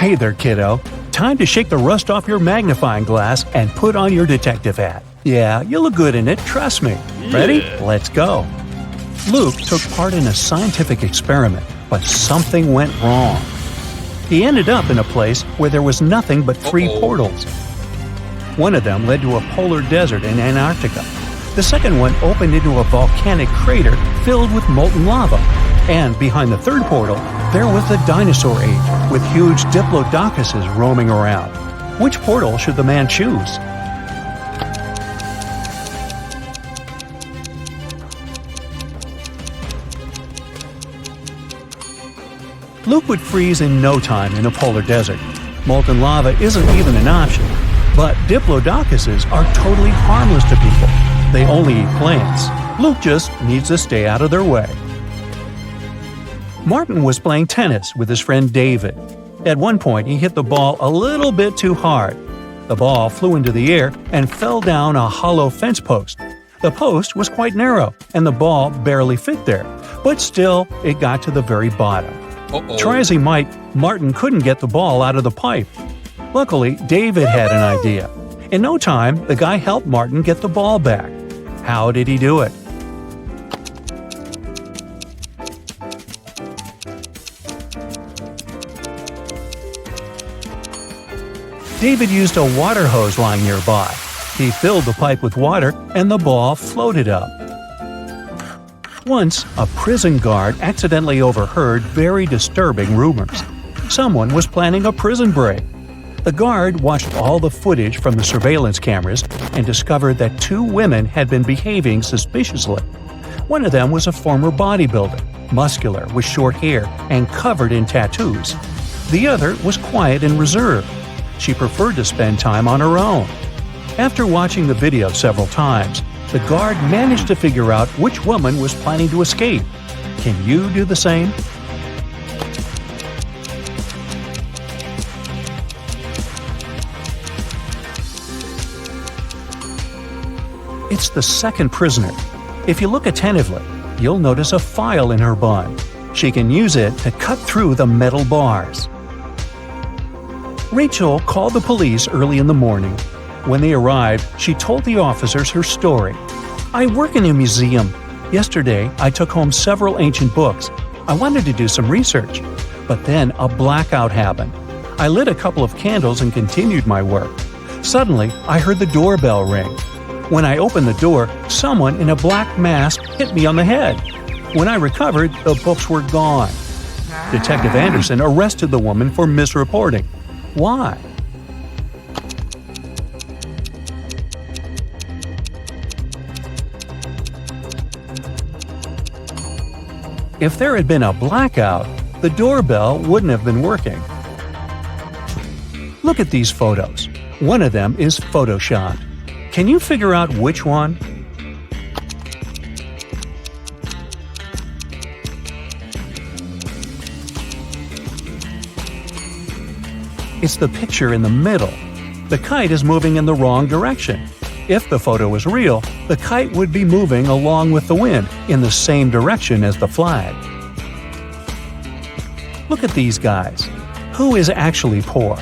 Hey there, kiddo. Time to shake the rust off your magnifying glass and put on your detective hat. Yeah, you look good in it, trust me. Ready? Let's go. Luke took part in a scientific experiment, but something went wrong. He ended up in a place where there was nothing but three portals. One of them led to a polar desert in Antarctica. The second one opened into a volcanic crater filled with molten lava. And behind the third portal, there was the dinosaur age, with huge diplodocuses roaming around. Which portal should the man choose? Luke would freeze in no time in a polar desert. Molten lava isn't even an option. But diplodocuses are totally harmless to people. They only eat plants. Luke just needs to stay out of their way. Martin was playing tennis with his friend David. At one point, he hit the ball a little bit too hard. The ball flew into the air and fell down a hollow fence post. The post was quite narrow, and the ball barely fit there, but still, it got to the very bottom. Try as he might, Martin couldn't get the ball out of the pipe. Luckily, David had an idea. In no time, the guy helped Martin get the ball back. How did he do it? David used a water hose lying nearby. He filled the pipe with water, and the ball floated up. Once, a prison guard accidentally overheard very disturbing rumors. Someone was planning a prison break. The guard watched all the footage from the surveillance cameras and discovered that two women had been behaving suspiciously. One of them was a former bodybuilder, muscular with short hair and covered in tattoos. The other was quiet and reserved. She preferred to spend time on her own. After watching the video several times, the guard managed to figure out which woman was planning to escape. Can you do the same? It's the second prisoner. If you look attentively, you'll notice a file in her bun. She can use it to cut through the metal bars. Rachel called the police early in the morning. When they arrived, she told the officers her story. "I work in a museum. Yesterday, I took home several ancient books. I wanted to do some research. But then a blackout happened. I lit a couple of candles and continued my work. Suddenly, I heard the doorbell ring. When I opened the door, someone in a black mask hit me on the head. When I recovered, the books were gone." Detective Anderson arrested the woman for misreporting. Why? If there had been a blackout, the doorbell wouldn't have been working. Look at these photos. One of them is photoshopped. Can you figure out which one? It's the picture in the middle. The kite is moving in the wrong direction. If the photo was real, the kite would be moving along with the wind in the same direction as the flag. Look at these guys. Who is actually poor?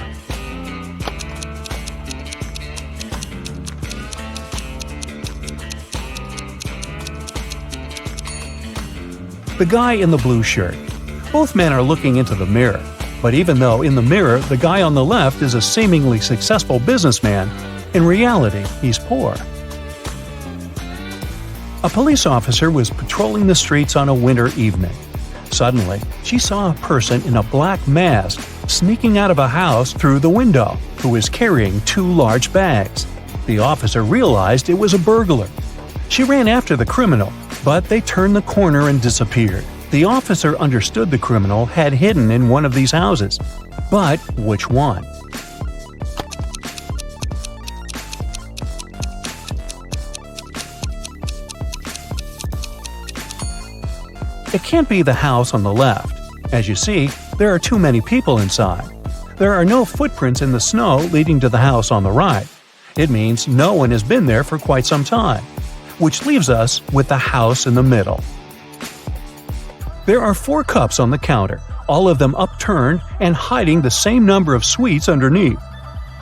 The guy in the blue shirt. Both men are looking into the mirror. But even though in the mirror the guy on the left is a seemingly successful businessman, in reality he's poor. A police officer was patrolling the streets on a winter evening. Suddenly, she saw a person in a black mask sneaking out of a house through the window, who was carrying two large bags. The officer realized it was a burglar. She ran after the criminal, but they turned the corner and disappeared. The officer understood the criminal had hidden in one of these houses. But which one? It can't be the house on the left. As you see, there are too many people inside. There are no footprints in the snow leading to the house on the right. It means no one has been there for quite some time, which leaves us with the house in the middle. There are 4 cups on the counter, all of them upturned and hiding the same number of sweets underneath.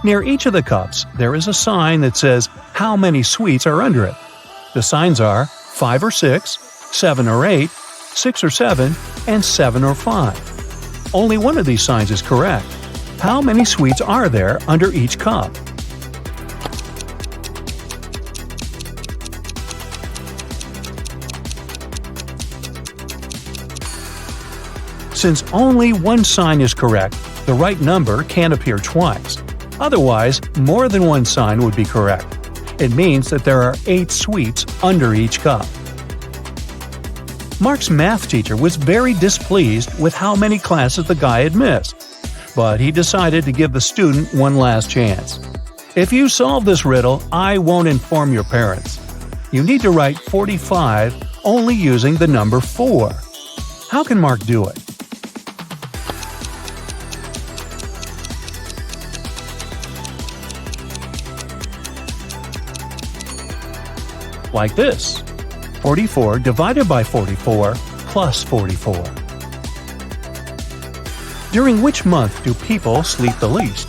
Near each of the cups, there is a sign that says how many sweets are under it. The signs are 5 or 6, 7 or 8, 6 or 7, and 7 or 5. Only one of these signs is correct. How many sweets are there under each cup? Since only one sign is correct, the right number can't appear twice. Otherwise, more than one sign would be correct. It means that there are 8 sweets under each cup. Mark's math teacher was very displeased with how many classes the guy had missed, but he decided to give the student one last chance. If you solve this riddle, I won't inform your parents. You need to write 45 only using the number 4. How can Mark do it? Like this: 44 divided by 44 plus 44. During which month do people sleep the least?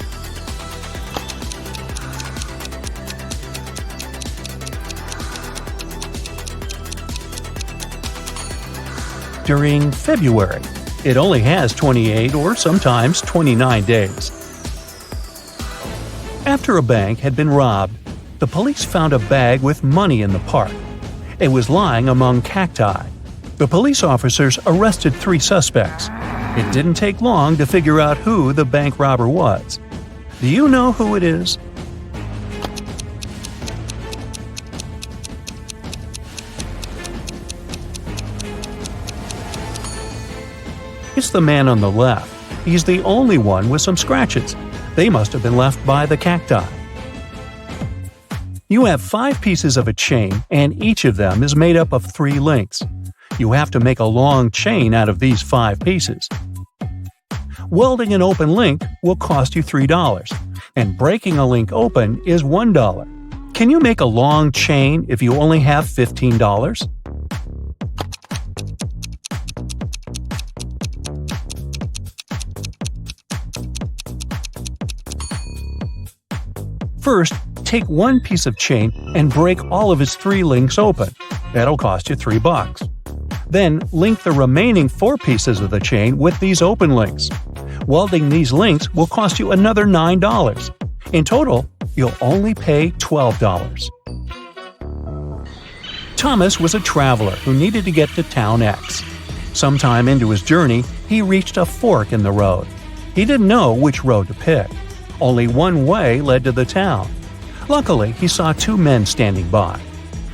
During February. It only has 28 or sometimes 29 days. After a bank had been robbed, the police found a bag with money in the park. It was lying among cacti. The police officers arrested 3 suspects. It didn't take long to figure out who the bank robber was. Do you know who it is? It's the man on the left. He's the only one with some scratches. They must have been left by the cacti. You have 5 pieces of a chain, and each of them is made up of 3 links. You have to make a long chain out of these 5 pieces. Welding an open link will cost you $3, and breaking a link open is $1. Can you make a long chain if you only have $15? First, take one piece of chain and break all of its 3 links open. That'll cost you $3. Then, link the remaining 4 pieces of the chain with these open links. Welding these links will cost you another $9. In total, you'll only pay $12. Thomas was a traveler who needed to get to town X. Sometime into his journey, he reached a fork in the road. He didn't know which road to pick. Only one way led to the town. Luckily, he saw 2 men standing by.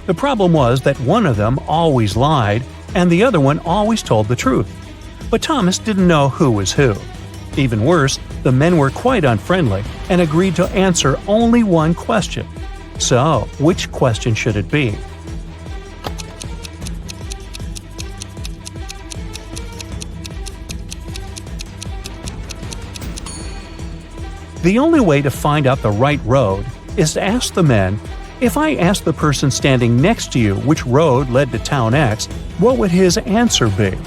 The problem was that one of them always lied, and the other one always told the truth. But Thomas didn't know who was who. Even worse, the men were quite unfriendly and agreed to answer only one question. So, which question should it be? The only way to find out the right road is to ask the men, if I asked the person standing next to you which road led to town X, what would his answer be?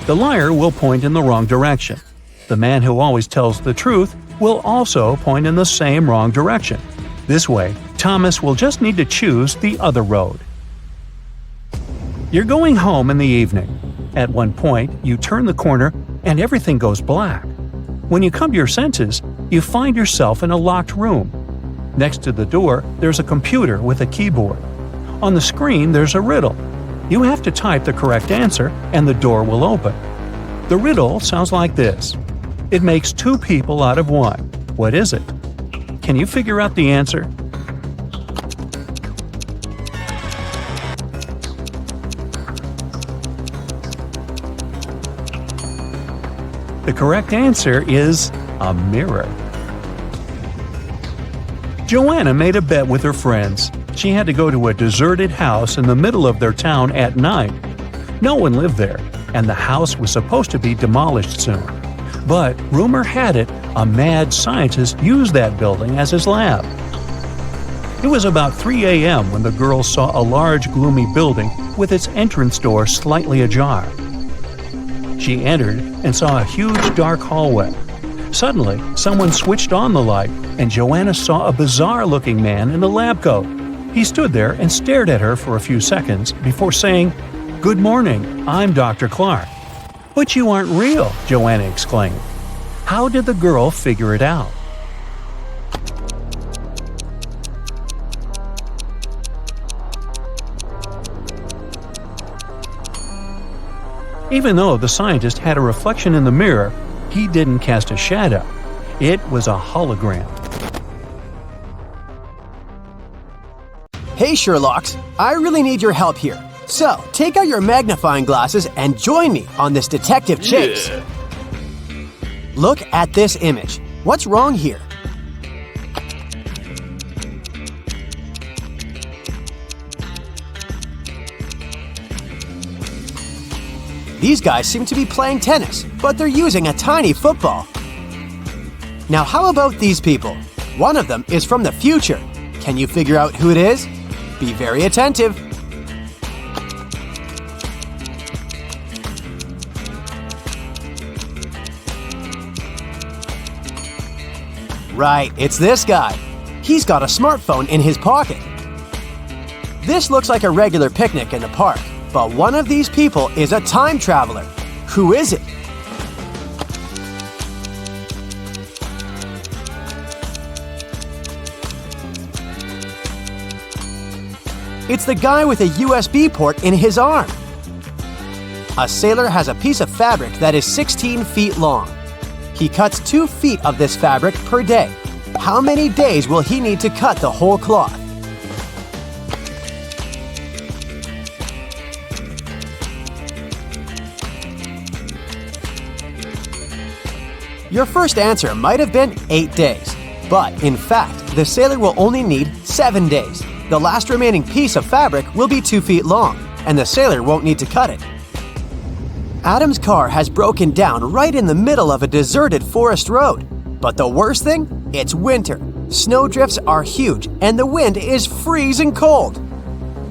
The liar will point in the wrong direction. The man who always tells the truth will also point in the same wrong direction. This way, Thomas will just need to choose the other road. You're going home in the evening. At one point, you turn the corner and everything goes black. When you come to your senses, you find yourself in a locked room. Next to the door, there's a computer with a keyboard. On the screen, there's a riddle. You have to type the correct answer, and the door will open. The riddle sounds like this. It makes 2 people out of 1. What is it? Can you figure out the answer? The correct answer is a mirror. Joanna made a bet with her friends. She had to go to a deserted house in the middle of their town at night. No one lived there, and the house was supposed to be demolished soon. But rumor had it, a mad scientist used that building as his lab. It was about 3 a.m. when the girls saw a large, gloomy building with its entrance door slightly ajar. She entered and saw a huge dark hallway. Suddenly, someone switched on the light, and Joanna saw a bizarre-looking man in a lab coat. He stood there and stared at her for a few seconds before saying, "Good morning, I'm Dr. Clark." "But you aren't real," Joanna exclaimed. How did the girl figure it out? Even though the scientist had a reflection in the mirror, he didn't cast a shadow. It was a hologram. Hey Sherlocks, I really need your help here. So, take out your magnifying glasses and join me on this detective chase. Yeah. Look at this image. What's wrong here? These guys seem to be playing tennis, but they're using a tiny football. Now how about these people? One of them is from the future. Can you figure out who it is? Be very attentive. Right, it's this guy. He's got a smartphone in his pocket. This looks like a regular picnic in the park, but one of these people is a time traveler. Who is it? It's the guy with a USB port in his arm. A sailor has a piece of fabric that is 16 feet long. He cuts 2 feet of this fabric per day. How many days will he need to cut the whole cloth? Your first answer might have been 8 days, but in fact, the sailor will only need 7 days. The last remaining piece of fabric will be 2 feet long, and the sailor won't need to cut it. Adam's car has broken down right in the middle of a deserted forest road. But the worst thing? It's winter. Snowdrifts are huge, and the wind is freezing cold.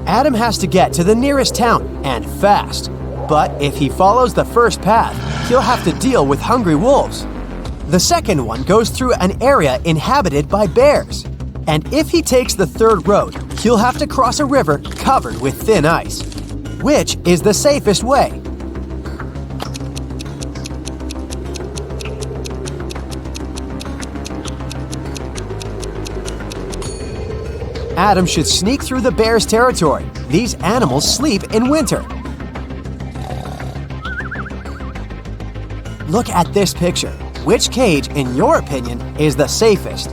Adam has to get to the nearest town, and fast. But if he follows the first path, he'll have to deal with hungry wolves. The second one goes through an area inhabited by bears. And if he takes the third road, he'll have to cross a river covered with thin ice. Which is the safest way? Adam should sneak through the bear's territory. These animals sleep in winter. Look at this picture. Which cage, in your opinion, is the safest?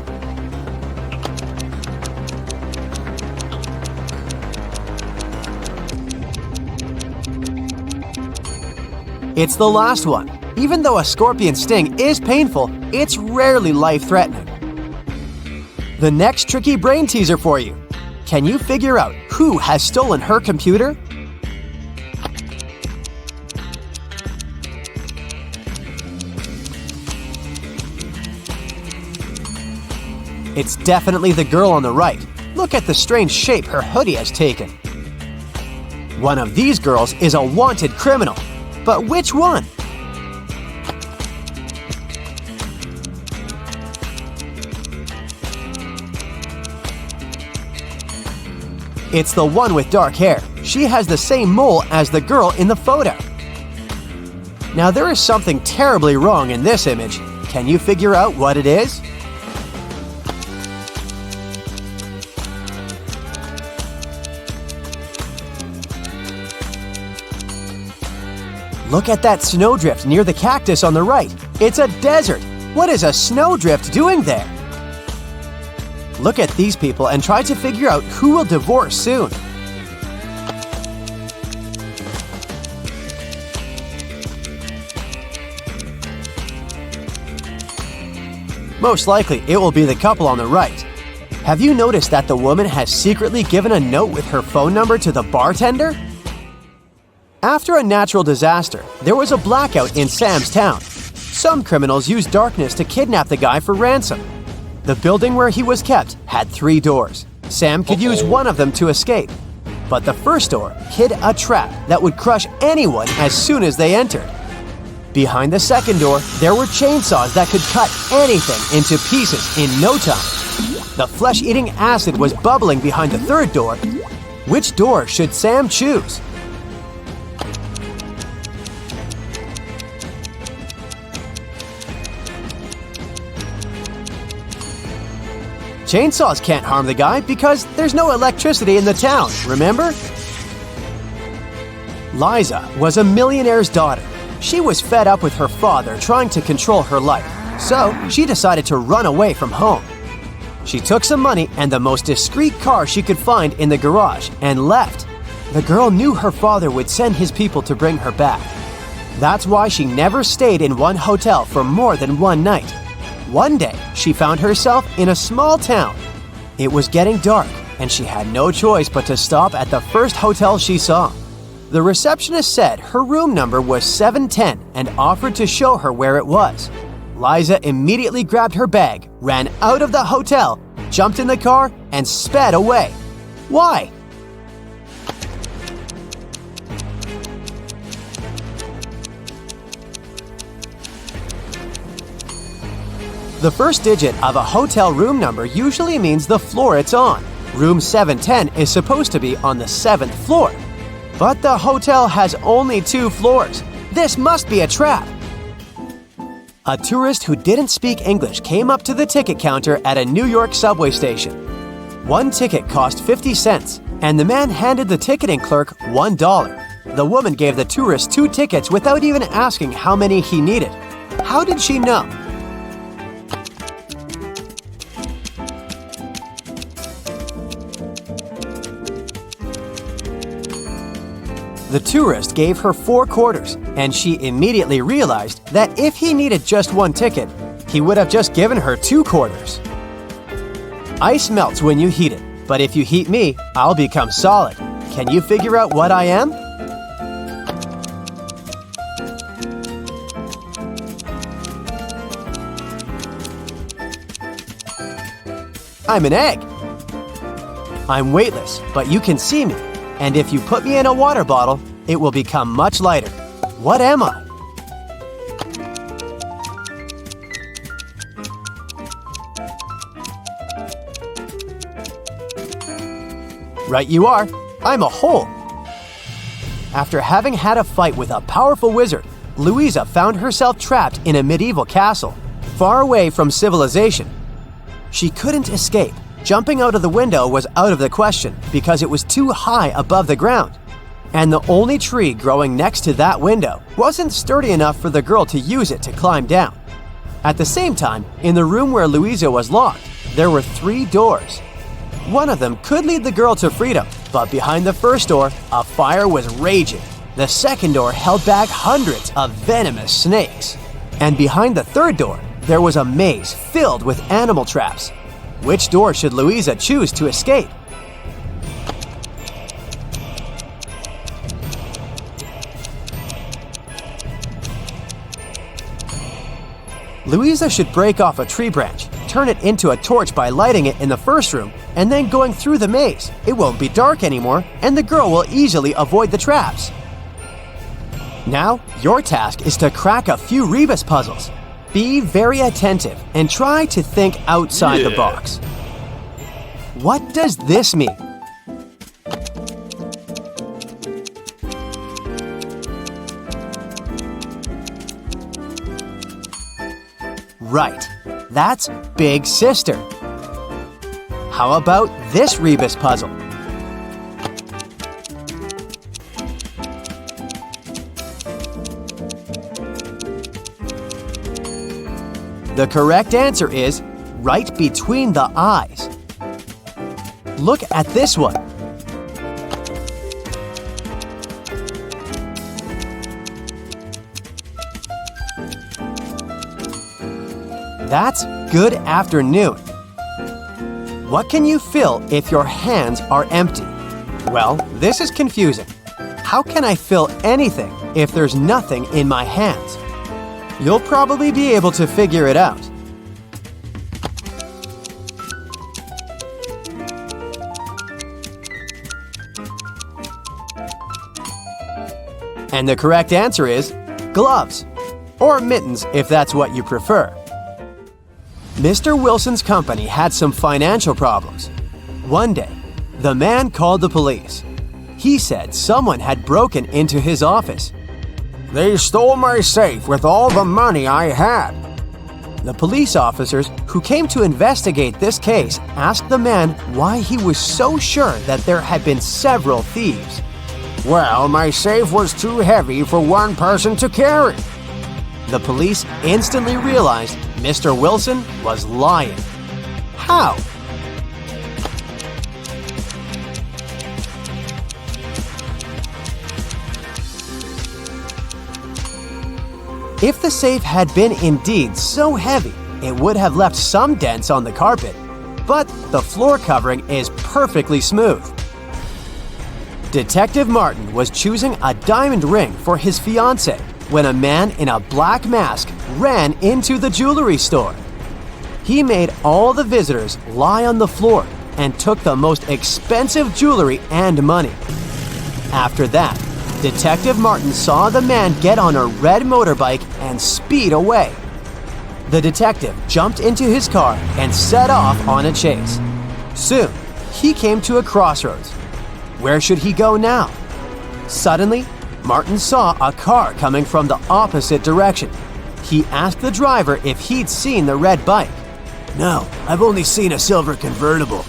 It's the last one. Even though a scorpion sting is painful, it's rarely life-threatening. The next tricky brain teaser for you. Can you figure out who has stolen her computer? It's definitely the girl on the right. Look at the strange shape her hoodie has taken. One of these girls is a wanted criminal. But which one? It's the one with dark hair. She has the same mole as the girl in the photo. Now there is something terribly wrong in this image. Can you figure out what it is? Look at that snowdrift near the cactus on the right. It's a desert. What is a snowdrift doing there? Look at these people and try to figure out who will divorce soon. Most likely, it will be the couple on the right. Have you noticed that the woman has secretly given a note with her phone number to the bartender? After a natural disaster, there was a blackout in Sam's town. Some criminals used darkness to kidnap the guy for ransom. The building where he was kept had 3 doors. Sam could use one of them to escape. But the first door hid a trap that would crush anyone as soon as they entered. Behind the second door, there were chainsaws that could cut anything into pieces in no time. The flesh-eating acid was bubbling behind the third door. Which door should Sam choose? Chainsaws can't harm the guy because there's no electricity in the town, remember? Liza was a millionaire's daughter. She was fed up with her father trying to control her life, so she decided to run away from home. She took some money and the most discreet car she could find in the garage and left. The girl knew her father would send his people to bring her back. That's why she never stayed in one hotel for more than one night. One day, she found herself in a small town. It was getting dark, and she had no choice but to stop at the first hotel she saw. The receptionist said her room number was 710 and offered to show her where it was. Liza immediately grabbed her bag, ran out of the hotel, jumped in the car, and sped away. Why? The first digit of a hotel room number usually means the floor it's on. Room 710 is supposed to be on the 7th floor. But the hotel has only 2 floors. This must be a trap. A tourist who didn't speak English came up to the ticket counter at a New York subway station. One ticket cost 50 cents, and the man handed the ticketing clerk $1. The woman gave the tourist 2 tickets without even asking how many he needed. How did she know? The tourist gave her 4 quarters, and she immediately realized that if he needed just 1 ticket, he would have just given her 2 quarters. Ice melts when you heat it, but if you heat me, I'll become solid. Can you figure out what I am? I'm an egg. I'm weightless, but you can see me. And if you put me in a water bottle, it will become much lighter. What am I? Right you are. I'm a hole. After having had a fight with a powerful wizard, Louisa found herself trapped in a medieval castle, far away from civilization. She couldn't escape. Jumping out of the window was out of the question because it was too high above the ground. And the only tree growing next to that window wasn't sturdy enough for the girl to use it to climb down. At the same time, in the room where Louisa was locked, there were 3 doors. One of them could lead the girl to freedom, but behind the first door, a fire was raging. The second door held back hundreds of venomous snakes. And behind the third door, there was a maze filled with animal traps. Which door should Louisa choose to escape? Louisa should break off a tree branch, turn it into a torch by lighting it in the first room, and then going through the maze. It won't be dark anymore, and the girl will easily avoid the traps. Now, your task is to crack a few Rebus puzzles. Be very attentive and try to think outside the box. What does this mean? Right, that's Big Sister. How about this Rebus puzzle? The correct answer is right between the eyes. Look at this one. That's good afternoon. What can you fill if your hands are empty? Well, this is confusing. How can I fill anything if there's nothing in my hands? You'll probably be able to figure it out. And the correct answer is gloves. or mittens if that's what you prefer. Mr. Wilson's company had some financial problems. One day, the man called the police. He said someone had broken into his office. They stole my safe with all the money I had. The police officers who came to investigate this case asked the man why he was so sure that there had been several thieves. Well, my safe was too heavy for one person to carry. The police instantly realized Mr. Wilson was lying. How? If the safe had been indeed so heavy, it would have left some dents on the carpet, but the floor covering is perfectly smooth. Detective Martin was choosing a diamond ring for his fiancée when a man in a black mask ran into the jewelry store. He made all the visitors lie on the floor and took the most expensive jewelry and money. After that, Detective Martin saw the man get on a red motorbike and speed away. The detective jumped into his car and set off on a chase. Soon, he came to a crossroads. Where should he go now? Suddenly, Martin saw a car coming from the opposite direction. He asked the driver if he'd seen the red bike. No, I've only seen a silver convertible.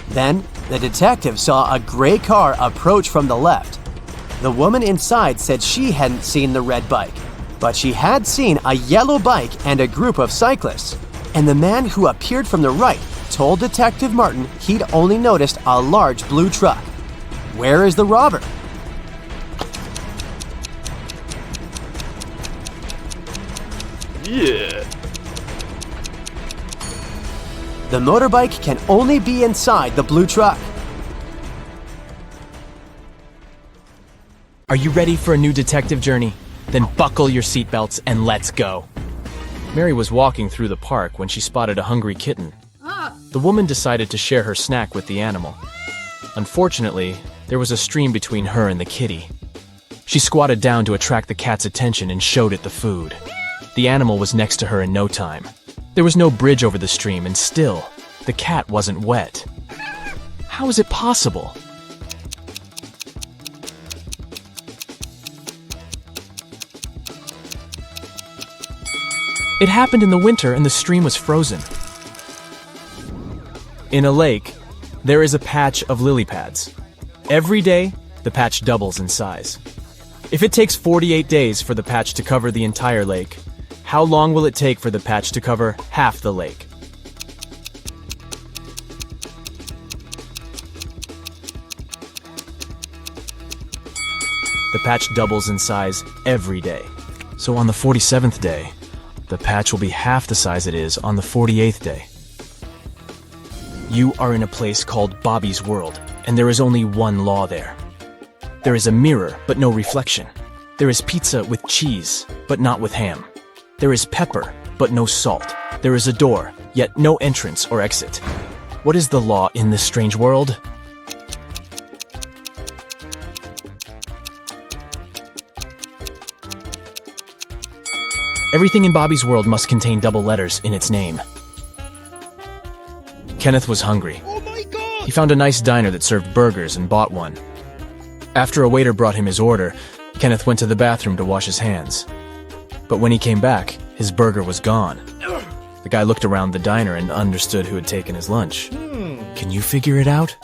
Then, the detective saw a gray car approach from the left. The woman inside said she hadn't seen the red bike, but she had seen a yellow bike and a group of cyclists. And the man who appeared from the right told Detective Martin he'd only noticed a large blue truck. Where is the robber? Yeah. The motorbike can only be inside the blue truck. Are you ready for a new detective journey? Then buckle your seatbelts and let's go. Mary was walking through the park when she spotted a hungry kitten. The woman decided to share her snack with the animal. Unfortunately, there was a stream between her and the kitty. She squatted down to attract the cat's attention and showed it the food. The animal was next to her in no time. There was no bridge over the stream, and still, the cat wasn't wet. How is it possible? It happened in the winter and the stream was frozen. In a lake, there is a patch of lily pads. Every day, the patch doubles in size. If it takes 48 days for the patch to cover the entire lake, how long will it take for the patch to cover half the lake? The patch doubles in size every day. So on the 47th day, the patch will be half the size it is on the 48th day. You are in a place called Bobby's World, and there is only one law there. There is a mirror, but no reflection. There is pizza with cheese, but not with ham. There is pepper, but no salt. There is a door, yet no entrance or exit. What is the law in this strange world? Everything in Bobby's World must contain double letters in its name. Kenneth was hungry. He found a nice diner that served burgers and bought one. After a waiter brought him his order, Kenneth went to the bathroom to wash his hands. But when he came back, his burger was gone. The guy looked around the diner and understood who had taken his lunch. Can you figure it out?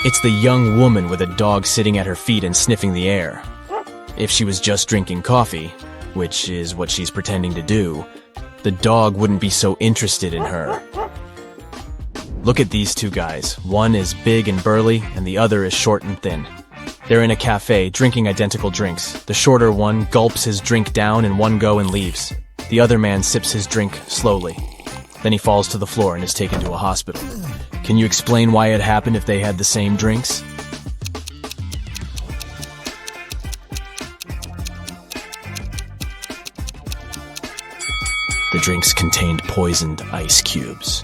It's the young woman with a dog sitting at her feet and sniffing the air. If she was just drinking coffee, which is what she's pretending to do, the dog wouldn't be so interested in her. Look at these two guys. One is big and burly, and the other is short and thin. They're in a cafe, drinking identical drinks. The shorter one gulps his drink down in one go and leaves. The other man sips his drink slowly. Then he falls to the floor and is taken to a hospital. Can you explain why it happened if they had the same drinks? The drinks contained poisoned ice cubes.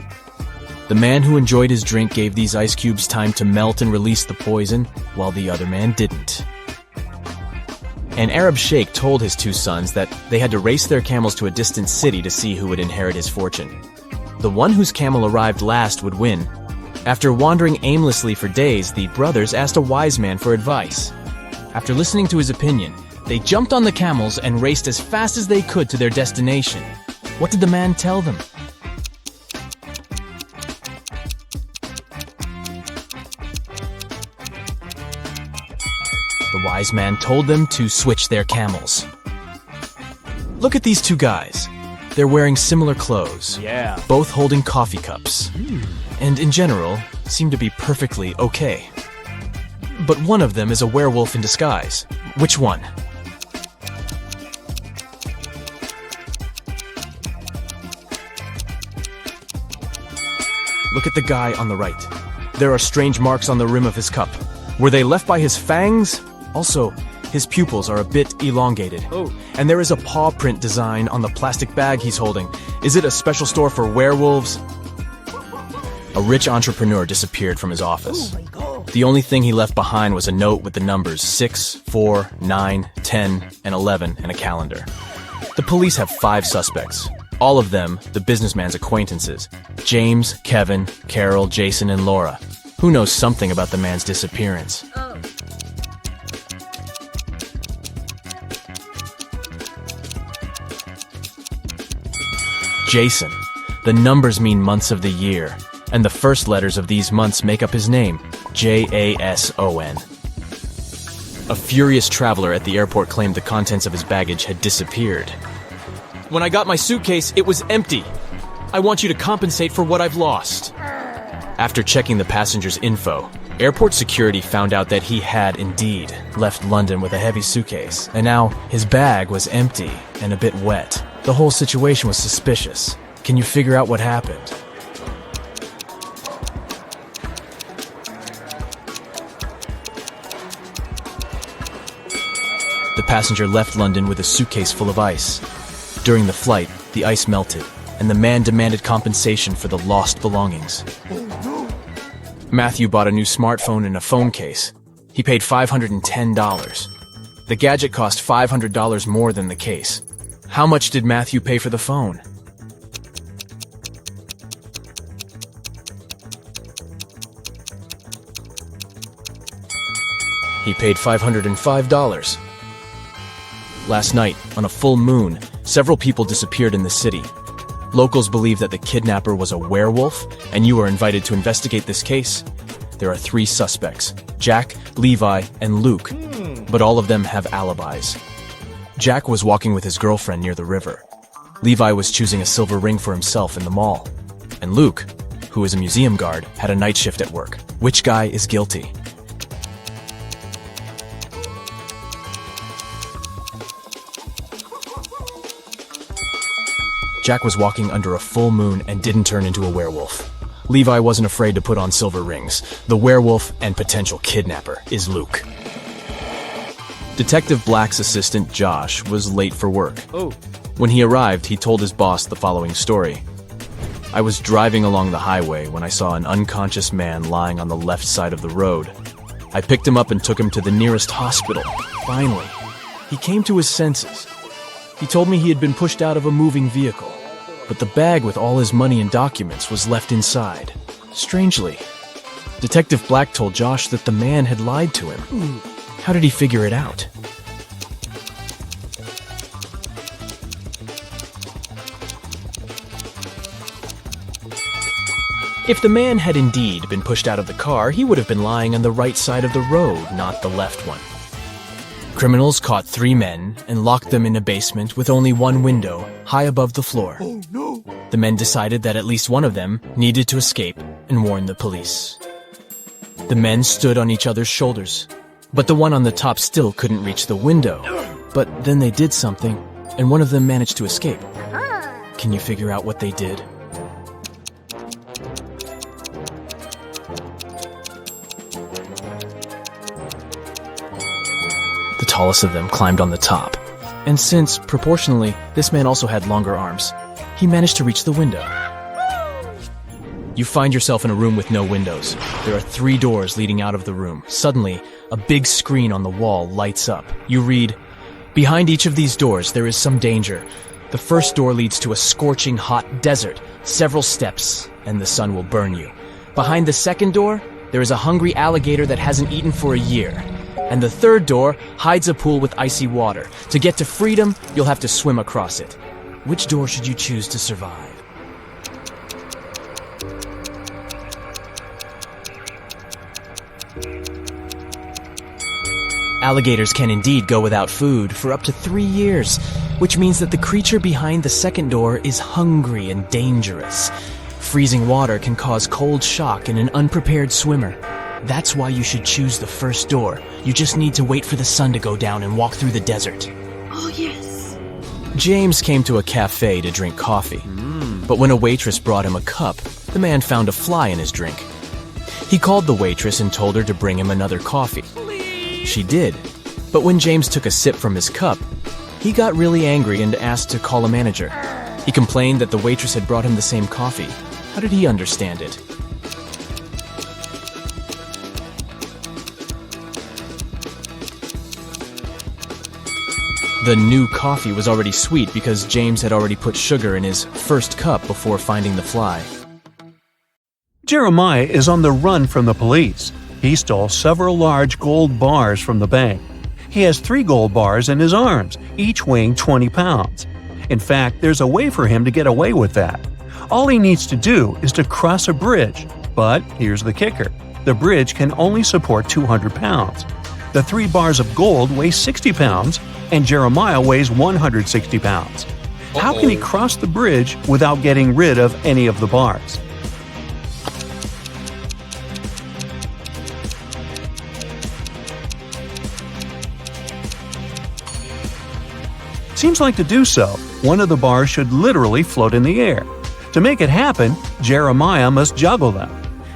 The man who enjoyed his drink gave these ice cubes time to melt and release the poison, while the other man didn't. An Arab sheikh told his two sons that they had to race their camels to a distant city to see who would inherit his fortune. The one whose camel arrived last would win. After wandering aimlessly for days, the brothers asked a wise man for advice. After listening to his opinion, they jumped on the camels and raced as fast as they could to their destination. What did the man tell them? The wise man told them to switch their camels. Look at these two guys. They're wearing similar clothes. Yeah. Both holding coffee cups. And in general, seem to be perfectly okay. But one of them is a werewolf in disguise. Which one? Look at the guy on the right. There are strange marks on the rim of his cup. Were they left by his fangs? Also, his pupils are a bit elongated. Oh. And there is a paw print design on the plastic bag he's holding. Is it a special store for werewolves? A rich entrepreneur disappeared from his office. The only thing he left behind was a note with the numbers 6, 4, 9, 10, and 11 and a calendar. The police have 5 suspects. All of them the businessman's acquaintances. James, Kevin, Carol, Jason, and Laura. Who knows something about the man's disappearance? Jason. The numbers mean months of the year, and the first letters of these months make up his name, Jason. A furious traveler at the airport claimed the contents of his baggage had disappeared. When I got my suitcase, it was empty. I want you to compensate for what I've lost. After checking the passenger's info, airport security found out that he had indeed left London with a heavy suitcase, and now his bag was empty and a bit wet. The whole situation was suspicious. Can you figure out what happened? The passenger left London with a suitcase full of ice. During the flight, the ice melted, and the man demanded compensation for the lost belongings. Matthew bought a new smartphone and a phone case. He paid $510. The gadget cost $500 more than the case. How much did Matthew pay for the phone? He paid $505. Last night, on a full moon, several people disappeared in the city. Locals believe that the kidnapper was a werewolf, and you are invited to investigate this case. There are 3 suspects, Jack, Levi, and Luke, but all of them have alibis. Jack was walking with his girlfriend near the river. Levi was choosing a silver ring for himself in the mall. And Luke, who is a museum guard, had a night shift at work. Which guy is guilty? Jack was walking under a full moon and didn't turn into a werewolf. Levi wasn't afraid to put on silver rings. The werewolf and potential kidnapper is Luke. Detective Black's assistant, Josh, was late for work. When he arrived, he told his boss the following story. I was driving along the highway when I saw an unconscious man lying on the left side of the road. I picked him up and took him to the nearest hospital. Finally, he came to his senses. He told me he had been pushed out of a moving vehicle, but the bag with all his money and documents was left inside. Strangely, Detective Black told Josh that the man had lied to him. How did he figure it out? If the man had indeed been pushed out of the car, he would have been lying on the right side of the road, not the left one. Criminals caught 3 men and locked them in a basement with only one window, high above the floor. Oh, no. The men decided that at least one of them needed to escape and warn the police. The men stood on each other's shoulders, but the one on the top still couldn't reach the window. But then they did something, and one of them managed to escape. Can you figure out what they did? The tallest of them climbed on the top, and since, proportionally, this man also had longer arms, he managed to reach the window. You find yourself in a room with no windows. There are 3 doors leading out of the room. Suddenly, a big screen on the wall lights up. You read, "Behind each of these doors, there is some danger. The first door leads to a scorching hot desert. Several steps, and the sun will burn you. Behind the second door, there is a hungry alligator that hasn't eaten for a year. And the third door hides a pool with icy water. To get to freedom, you'll have to swim across it. Which door should you choose to survive?" Alligators can indeed go without food for up to 3 years, which means that the creature behind the second door is hungry and dangerous. Freezing water can cause cold shock in an unprepared swimmer. That's why you should choose the first door. You just need to wait for the sun to go down and walk through the desert. Oh, yes. James came to a cafe to drink coffee. But when a waitress brought him a cup, the man found a fly in his drink. He called the waitress and told her to bring him another coffee. She did. But when James took a sip from his cup, he got really angry and asked to call a manager. He complained that the waitress had brought him the same coffee. How did he understand it? The new coffee was already sweet because James had already put sugar in his first cup before finding the fly. Jeremiah is on the run from the police. He stole several large gold bars from the bank. He has 3 gold bars in his arms, each weighing 20 pounds. In fact, there's a way for him to get away with that. All he needs to do is to cross a bridge. But here's the kicker. The bridge can only support 200 pounds. The 3 bars of gold weigh 60 pounds, and Jeremiah weighs 160 pounds. How can he cross the bridge without getting rid of any of the bars? Seems like to do so, one of the bars should literally float in the air. To make it happen, Jeremiah must juggle them.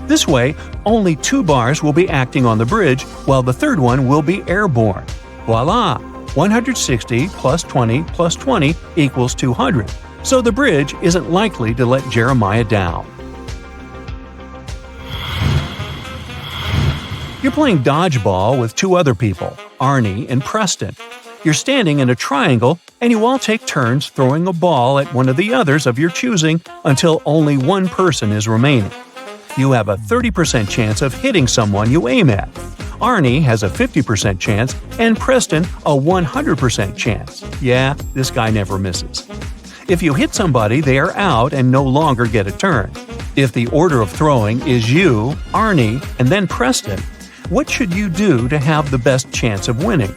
This way, only 2 bars will be acting on the bridge, while the third one will be airborne. Voila! 160 plus 20 plus 20 equals 200. So the bridge isn't likely to let Jeremiah down. You're playing dodgeball with 2 other people, Arnie and Preston. You're standing in a triangle, and you all take turns throwing a ball at one of the others of your choosing until only one person is remaining. You have a 30% chance of hitting someone you aim at. Arnie has a 50% chance, and Preston a 100% chance. Yeah, this guy never misses. If you hit somebody, they are out and no longer get a turn. If the order of throwing is you, Arnie, and then Preston, what should you do to have the best chance of winning?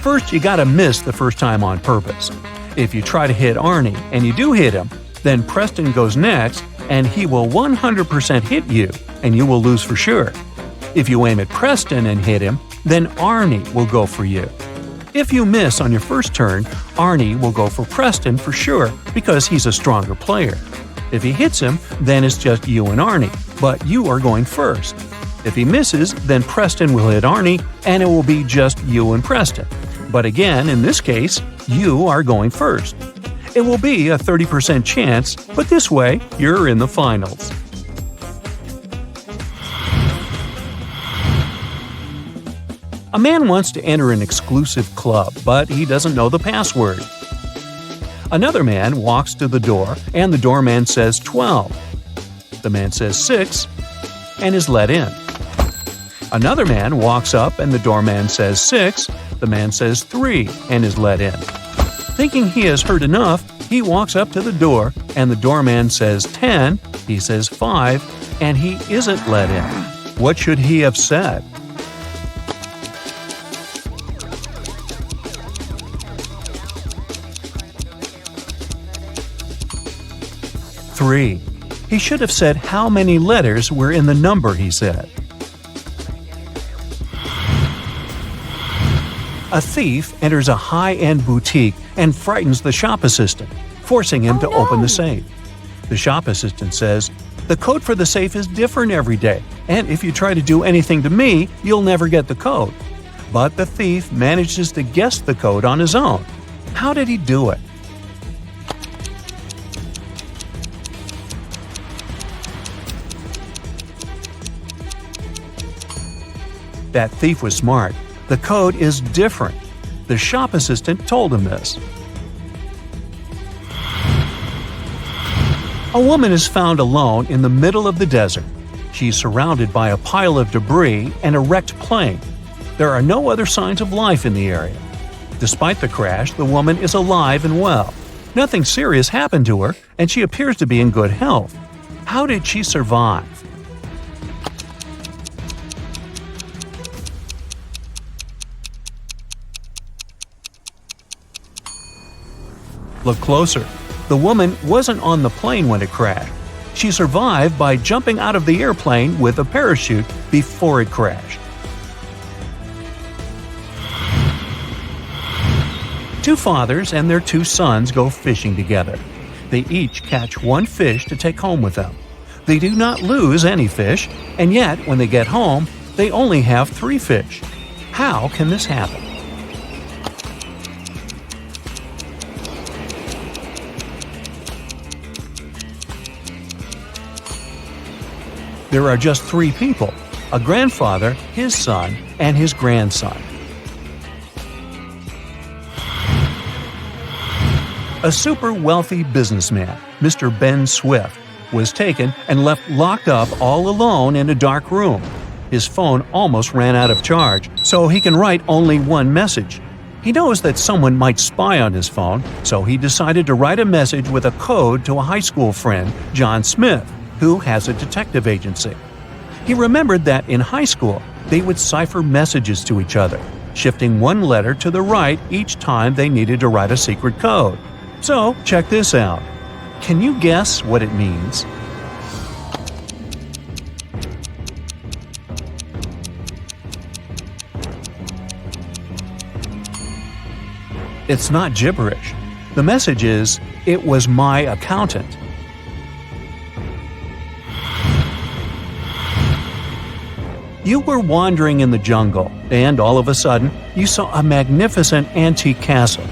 First, you gotta miss the first time on purpose. If you try to hit Arnie and you do hit him, then Preston goes next and he will 100% hit you, and you will lose for sure. If you aim at Preston and hit him, then Arnie will go for you. If you miss on your first turn, Arnie will go for Preston for sure because he's a stronger player. If he hits him, then it's just you and Arnie, but you are going first. If he misses, then Preston will hit Arnie and it will be just you and Preston. But again, in this case, you are going first. It will be a 30% chance, but this way, you're in the finals. A man wants to enter an exclusive club, but he doesn't know the password. Another man walks to the door, and the doorman says 12. The man says 6, and is let in. Another man walks up, and the doorman says 6. The man says 3 and is let in. Thinking he has heard enough, he walks up to the door and the doorman says 10, he says 5, and he isn't let in. What should he have said? Three. He should have said how many letters were in the number he said. A thief enters a high-end boutique and frightens the shop assistant, forcing him to open the safe. The shop assistant says, "The code for the safe is different every day, and if you try to do anything to me, you'll never get the code." But the thief manages to guess the code on his own. How did he do it? That thief was smart. The code is different. The shop assistant told him this. A woman is found alone in the middle of the desert. She's surrounded by a pile of debris and a wrecked plane. There are no other signs of life in the area. Despite the crash, the woman is alive and well. Nothing serious happened to her, and she appears to be in good health. How did she survive? Look closer. The woman wasn't on the plane when it crashed. She survived by jumping out of the airplane with a parachute before it crashed. Two fathers and their two sons go fishing together. They each catch one fish to take home with them. They do not lose any fish, and yet when they get home, they only have 3 fish. How can this happen? There are just 3 people: a grandfather, his son, and his grandson. A super wealthy businessman, Mr. Ben Swift, was taken and left locked up all alone in a dark room. His phone almost ran out of charge, so he can write only one message. He knows that someone might spy on his phone, so he decided to write a message with a code to a high school friend, John Smith, who has a detective agency. He remembered that in high school, they would cipher messages to each other, shifting one letter to the right each time they needed to write a secret code. So, check this out. Can you guess what it means? It's not gibberish. The message is, "It was my accountant." You were wandering in the jungle, and all of a sudden, you saw a magnificent antique castle.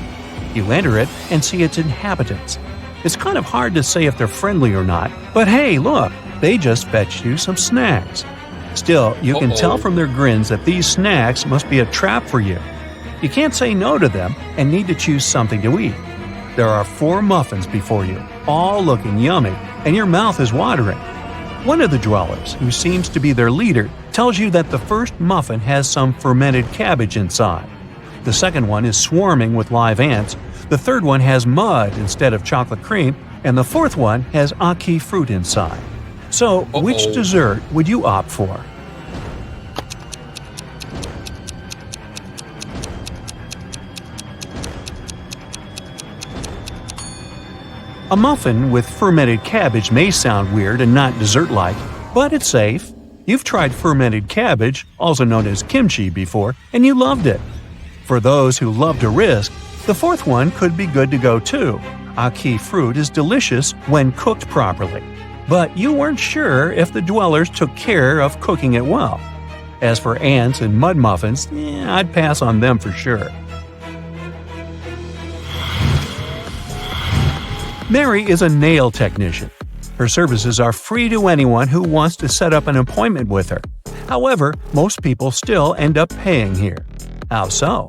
You enter it and see its inhabitants. It's kind of hard to say if they're friendly or not, but hey, look, they just fetched you some snacks. Still, you can tell from their grins that these snacks must be a trap for you. You can't say no to them and need to choose something to eat. There are 4 muffins before you, all looking yummy, and your mouth is watering. One of the dwellers, who seems to be their leader, tells you that the first muffin has some fermented cabbage inside. The second one is swarming with live ants. The third one has mud instead of chocolate cream, and the fourth one has ackee fruit inside. So, which dessert would you opt for? A muffin with fermented cabbage may sound weird and not dessert-like, but it's safe. You've tried fermented cabbage, also known as kimchi, before, and you loved it. For those who love to risk, the fourth one could be good to go too. Ackee fruit is delicious when cooked properly. But you weren't sure if the dwellers took care of cooking it well. As for ants and mud muffins, I'd pass on them for sure. Mary is a nail technician. Her services are free to anyone who wants to set up an appointment with her. However, most people still end up paying here. How so?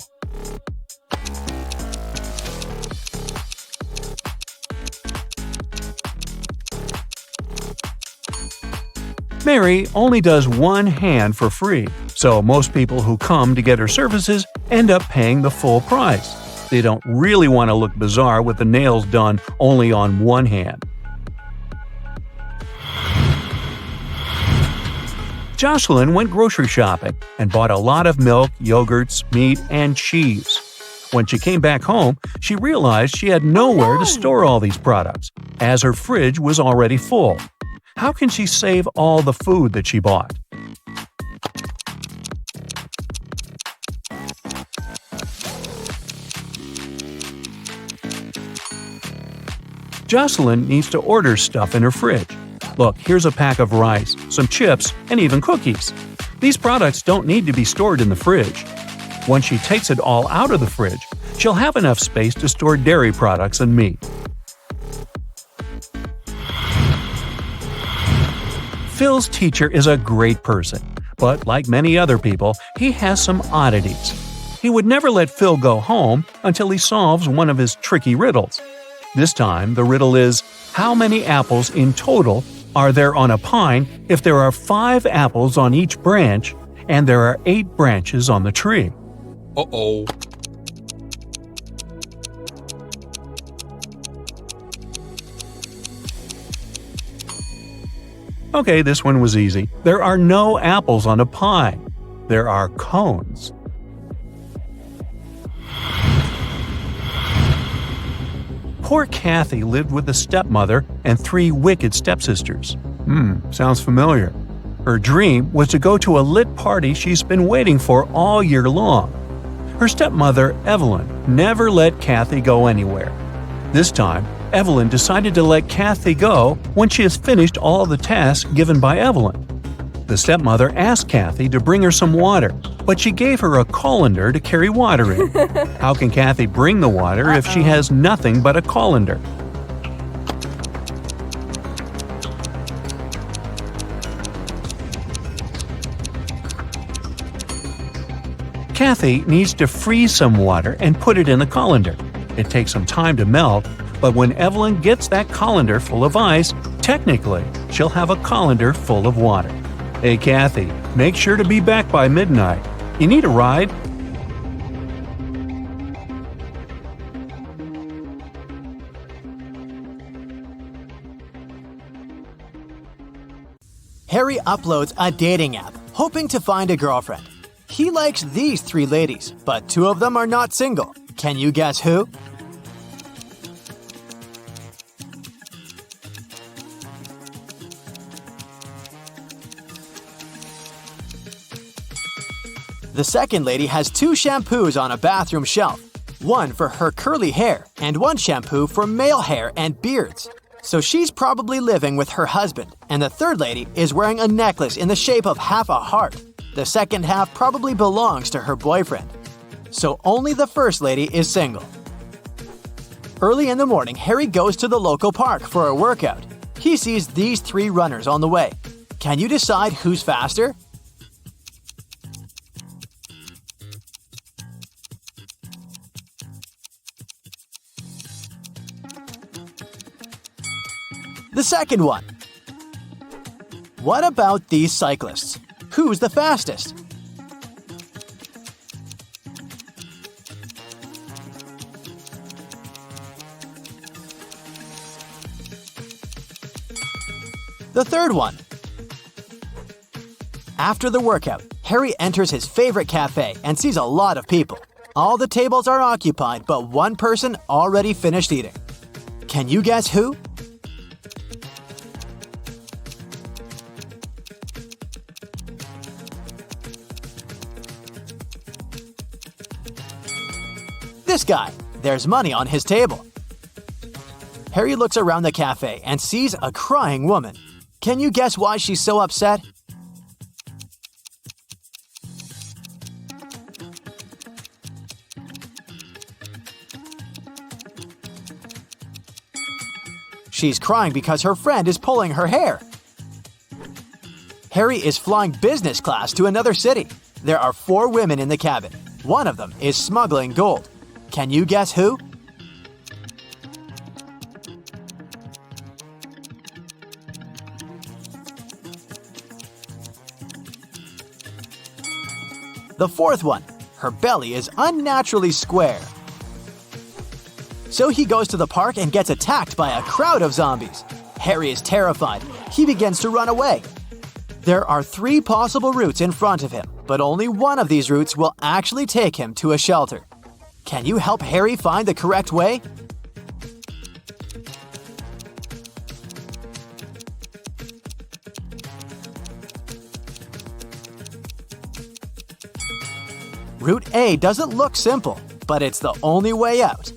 Mary only does one hand for free, so most people who come to get her services end up paying the full price. They don't really want to look bizarre with the nails done only on one hand. Jocelyn went grocery shopping and bought a lot of milk, yogurts, meat, and cheese. When she came back home, she realized she had nowhere to store all these products, as her fridge was already full. How can she save all the food that she bought? Jocelyn needs to order stuff in her fridge. Look, here's a pack of rice, some chips, and even cookies. These products don't need to be stored in the fridge. Once she takes it all out of the fridge, she'll have enough space to store dairy products and meat. Phil's teacher is a great person, but like many other people, he has some oddities. He would never let Phil go home until he solves one of his tricky riddles. This time, the riddle is, how many apples in total are there on a pine if there are 5 apples on each branch and there are 8 branches on the tree? Uh-oh. Okay, this one was easy. There are no apples on a pine. There are cones. Poor Kathy lived with a stepmother and 3 wicked stepsisters. Sounds familiar. Her dream was to go to a lit party she's been waiting for all year long. Her stepmother, Evelyn, never let Kathy go anywhere. This time, Evelyn decided to let Kathy go when she has finished all the tasks given by Evelyn. The stepmother asked Kathy to bring her some water, but she gave her a colander to carry water in. How can Kathy bring the water if she has nothing but a colander? Kathy needs to freeze some water and put it in the colander. It takes some time to melt, but when Evelyn gets that colander full of ice, technically, she'll have a colander full of water. Hey Kathy, make sure to be back by midnight. You need a ride? Harry uploads a dating app, hoping to find a girlfriend. He likes these 3 ladies, but 2 of them are not single. Can you guess who? The second lady has 2 shampoos on a bathroom shelf, one for her curly hair and one shampoo for male hair and beards. So she's probably living with her husband, and the third lady is wearing a necklace in the shape of half a heart. The second half probably belongs to her boyfriend. So only the first lady is single. Early in the morning, Harry goes to the local park for a workout. He sees these 3 runners on the way. Can you decide who's faster? The second one. What about these cyclists? Who's the fastest? The third one. After the workout, Harry enters his favorite cafe and sees a lot of people. All the tables are occupied, but one person already finished eating. Can you guess who? This guy. There's money on his table. Harry looks around the cafe and sees a crying woman. Can you guess why she's so upset? She's crying because her friend is pulling her hair. Harry is flying business class to another city. There are 4 women in the cabin. One of them is smuggling gold. Can you guess who? The fourth one. Her belly is unnaturally square. So he goes to the park and gets attacked by a crowd of zombies. Harry is terrified. He begins to run away. There are 3 possible routes in front of him, but only one of these routes will actually take him to a shelter. Can you help Harry find the correct way? Route A doesn't look simple, but it's the only way out.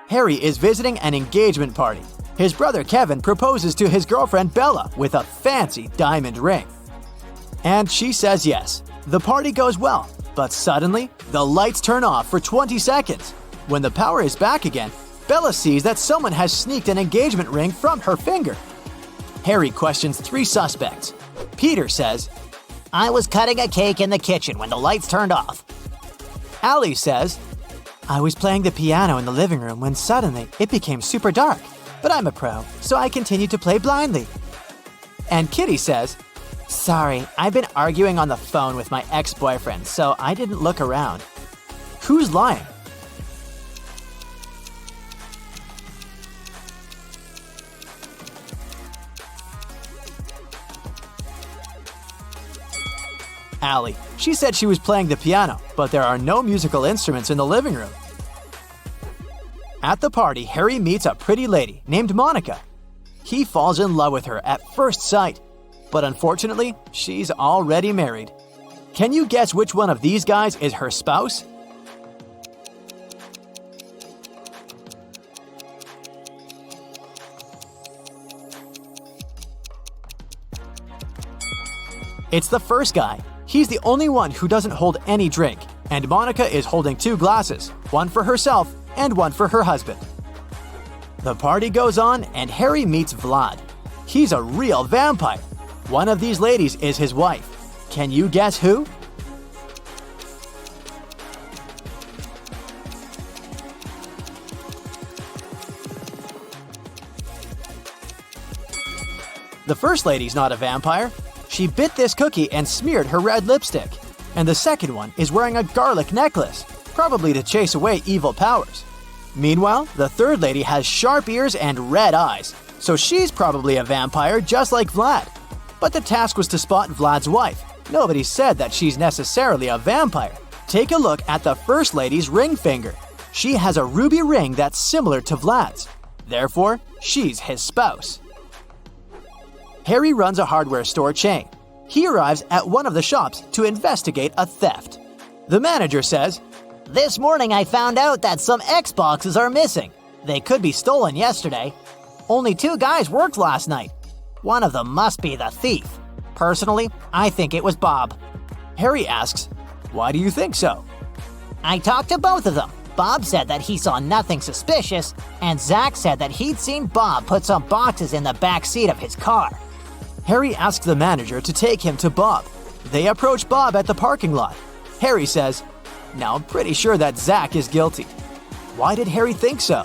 Harry is visiting an engagement party. His brother Kevin proposes to his girlfriend Bella with a fancy diamond ring. And she says yes. The party goes well. But suddenly, the lights turn off for 20 seconds. When the power is back again, Bella sees that someone has sneaked an engagement ring from her finger. Harry questions 3 suspects. Peter says, I was cutting a cake in the kitchen when the lights turned off. Allie says, I was playing the piano in the living room when suddenly it became super dark. But I'm a pro, so I continued to play blindly. And Kitty says, Sorry, I've been arguing on the phone with my ex-boyfriend, so I didn't look around. Who's lying? Allie. She said she was playing the piano, but there are no musical instruments in the living room. At the party, Harry meets a pretty lady named Monica. He falls in love with her at first sight, but unfortunately, she's already married. Can you guess which one of these guys is her spouse? It's the first guy. He's the only one who doesn't hold any drink, and Monica is holding 2 glasses, one for herself and one for her husband. The party goes on, and Harry meets Vlad. He's a real vampire. One of these ladies is his wife. Can you guess who? The first lady's not a vampire. She bit this cookie and smeared her red lipstick. And the second one is wearing a garlic necklace, probably to chase away evil powers. Meanwhile, the third lady has sharp ears and red eyes, so she's probably a vampire just like Vlad. But the task was to spot Vlad's wife. Nobody said that she's necessarily a vampire. Take a look at the first lady's ring finger. She has a ruby ring that's similar to Vlad's. Therefore, she's his spouse. Harry runs a hardware store chain. He arrives at one of the shops to investigate a theft. The manager says, This morning I found out that some Xboxes are missing. They could be stolen yesterday. Only 2 guys worked last night. One of them must be the thief. Personally, I think it was Bob. Harry asks, Why do you think so? I talked to both of them. Bob said that he saw nothing suspicious, and Zach said that he'd seen Bob put some boxes in the back seat of his car. Harry asks the manager to take him to Bob. They approach Bob at the parking lot. Harry says, Now I'm pretty sure that Zach is guilty. Why did Harry think so?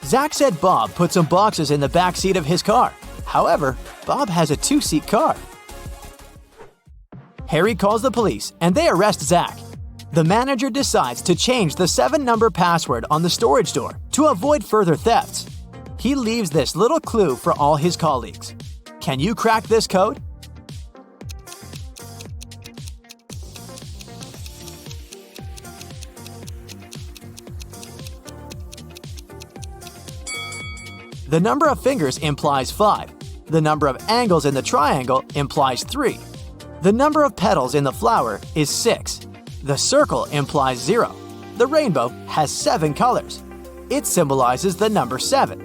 Zach said Bob put some boxes in the back seat of his car. However, Bob has a 2-seat car. Harry calls the police and they arrest Zach. The manager decides to change the 7-number password on the storage door to avoid further thefts. He leaves this little clue for all his colleagues. Can you crack this code? The number of fingers implies 5. The number of angles in the triangle implies 3. The number of petals in the flower is 6. The circle implies 0. The rainbow has 7 colors. It symbolizes the number 7.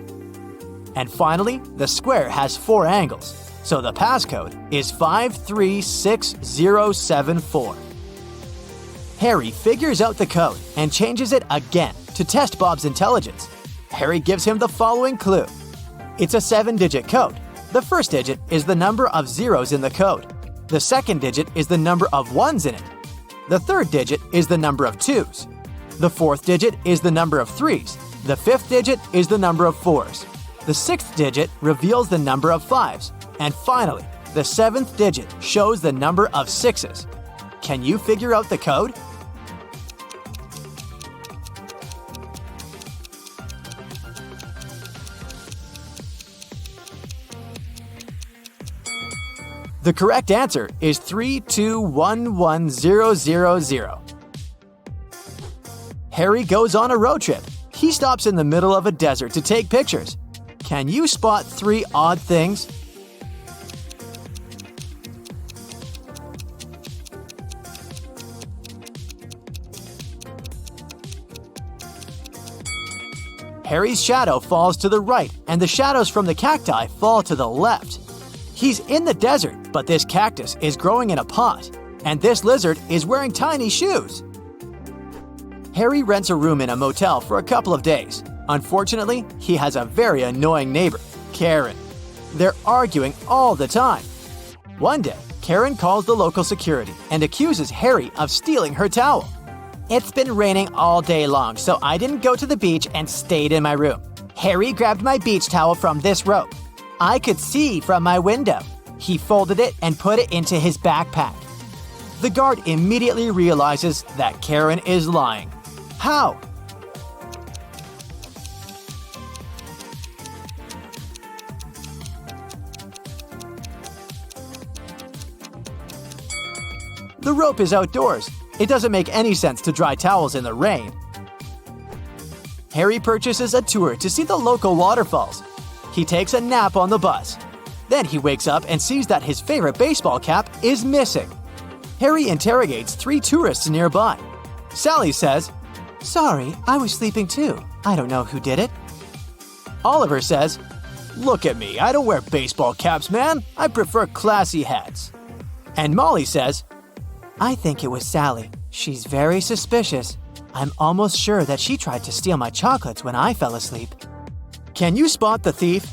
And finally, the square has 4 angles, so the passcode is 536074. Harry figures out the code and changes it again to test Bob's intelligence. Harry gives him the following clue. It's a 7-digit code. The first digit is the number of zeros in the code. The second digit is the number of 1s in it. The third digit is the number of 2s. The fourth digit is the number of 3s. The fifth digit is the number of 4s. The sixth digit reveals the number of 5s. And finally, the 7th digit shows the number of 6s. Can you figure out the code? The correct answer is 3211000. Harry goes on a road trip. He stops in the middle of a desert to take pictures. Can you spot 3 odd things? Harry's shadow falls to the right, and the shadows from the cacti fall to the left. He's in the desert, but this cactus is growing in a pot, and this lizard is wearing tiny shoes. Harry rents a room in a motel for a couple of days. Unfortunately, he has a very annoying neighbor, Karen. They're arguing all the time. One day, Karen calls the local security and accuses Harry of stealing her towel. It's been raining all day long, so I didn't go to the beach and stayed in my room. Harry grabbed my beach towel from this rope. I could see from my window. He folded it and put it into his backpack. The guard immediately realizes that Karen is lying. How? The rope is outdoors. It doesn't make any sense to dry towels in the rain. Harry purchases a tour to see the local waterfalls. He takes a nap on the bus. Then he wakes up and sees that his favorite baseball cap is missing. Harry interrogates 3 tourists nearby. Sally says, "Sorry, I was sleeping too. I don't know who did it." Oliver says, "Look at me, I don't wear baseball caps, man. I prefer classy hats." And Molly says, "I think it was Sally. She's very suspicious. I'm almost sure that she tried to steal my chocolates when I fell asleep." Can you spot the thief?